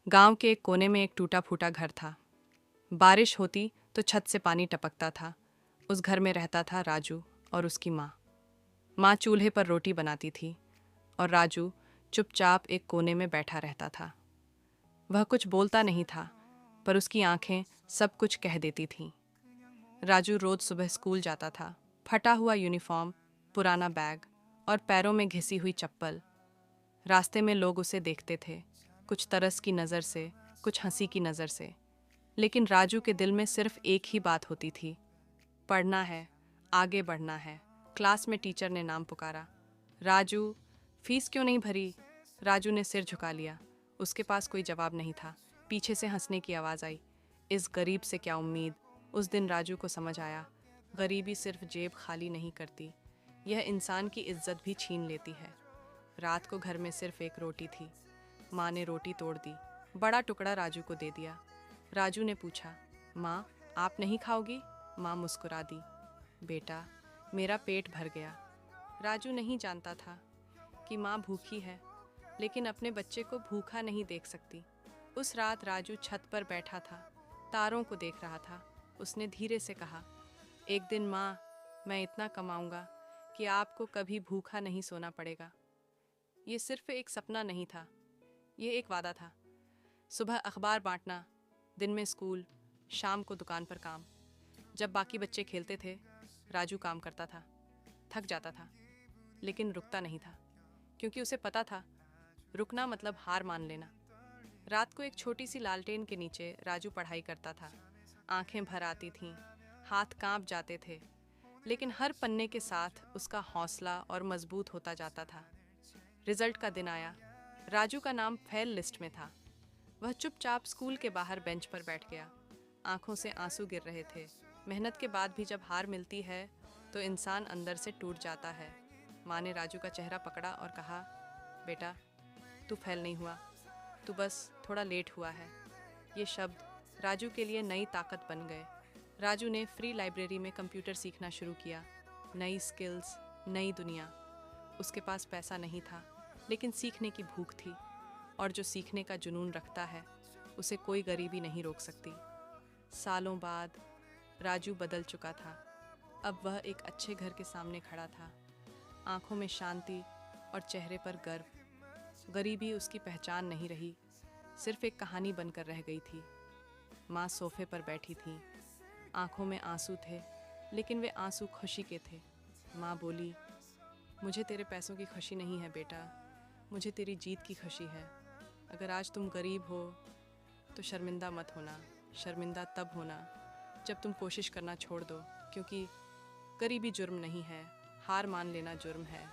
गांव के एक कोने में एक टूटा फूटा घर था। बारिश होती तो छत से पानी टपकता था। उस घर में रहता था राजू और उसकी माँ। माँ चूल्हे पर रोटी बनाती थी और राजू चुपचाप एक कोने में बैठा रहता था। वह कुछ बोलता नहीं था, पर उसकी आंखें सब कुछ कह देती थीं। राजू रोज सुबह स्कूल जाता था, फटा हुआ यूनिफॉर्म, पुराना बैग और पैरों में घिसी हुई चप्पल। रास्ते में लोग उसे देखते थे, कुछ तरस की नज़र से, कुछ हंसी की नज़र से। लेकिन राजू के दिल में सिर्फ एक ही बात होती थी, पढ़ना है, आगे बढ़ना है। क्लास में टीचर ने नाम पुकारा, राजू, फीस क्यों नहीं भरी? राजू ने सिर झुका लिया। उसके पास कोई जवाब नहीं था। पीछे से हंसने की आवाज़ आई, इस गरीब से क्या उम्मीद। उस दिन राजू को समझ आया, गरीबी सिर्फ जेब खाली नहीं करती, यह इंसान की इज्जत भी छीन लेती है। रात को घर में सिर्फ एक रोटी थी। माँ ने रोटी तोड़ दी, बड़ा टुकड़ा राजू को दे दिया। राजू ने पूछा, माँ, आप नहीं खाओगी? माँ मुस्कुरा दी, बेटा, मेरा पेट भर गया। राजू नहीं जानता था कि माँ भूखी है, लेकिन अपने बच्चे को भूखा नहीं देख सकती। उस रात राजू छत पर बैठा था, तारों को देख रहा था। उसने धीरे से कहा, एक दिन माँ, मैं इतना कमाऊंगा कि आपको कभी भूखा नहीं सोना पड़ेगा। ये सिर्फ एक सपना नहीं था, ये एक वादा था। सुबह अखबार बांटना, दिन में स्कूल, शाम को दुकान पर काम। जब बाकी बच्चे खेलते थे, राजू काम करता था, थक जाता था, लेकिन रुकता नहीं था, क्योंकि उसे पता था रुकना मतलब हार मान लेना। रात को एक छोटी सी लालटेन के नीचे राजू पढ़ाई करता था। आंखें भर आती थीं, हाथ कांप जाते थे, लेकिन हर पन्ने के साथ उसका हौसला और मजबूत होता जाता था। रिजल्ट का दिन आया। राजू का नाम फेल लिस्ट में था। वह चुपचाप स्कूल के बाहर बेंच पर बैठ गया। आंखों से आंसू गिर रहे थे। मेहनत के बाद भी जब हार मिलती है तो इंसान अंदर से टूट जाता है। माँ ने राजू का चेहरा पकड़ा और कहा, बेटा, तू फेल नहीं हुआ, तू बस थोड़ा लेट हुआ है। ये शब्द राजू के लिए नई ताकत बन गए। राजू ने फ्री लाइब्रेरी में कंप्यूटर सीखना शुरू किया। नई स्किल्स, नई दुनिया। उसके पास पैसा नहीं था, लेकिन सीखने की भूख थी, और जो सीखने का जुनून रखता है उसे कोई गरीबी नहीं रोक सकती। सालों बाद राजू बदल चुका था। अब वह एक अच्छे घर के सामने खड़ा था, आंखों में शांति और चेहरे पर गर्व। गरीबी उसकी पहचान नहीं रही, सिर्फ एक कहानी बनकर रह गई थी। माँ सोफे पर बैठी थी, आंखों में आंसू थे, लेकिन वे आंसू खुशी के थे। माँ बोली, मुझे तेरे पैसों की खुशी नहीं है बेटा, मुझे तेरी जीत की खुशी है। अगर आज तुम गरीब हो तो शर्मिंदा मत होना। शर्मिंदा तब होना जब तुम कोशिश करना छोड़ दो, क्योंकि गरीबी जुर्म नहीं है, हार मान लेना जुर्म है।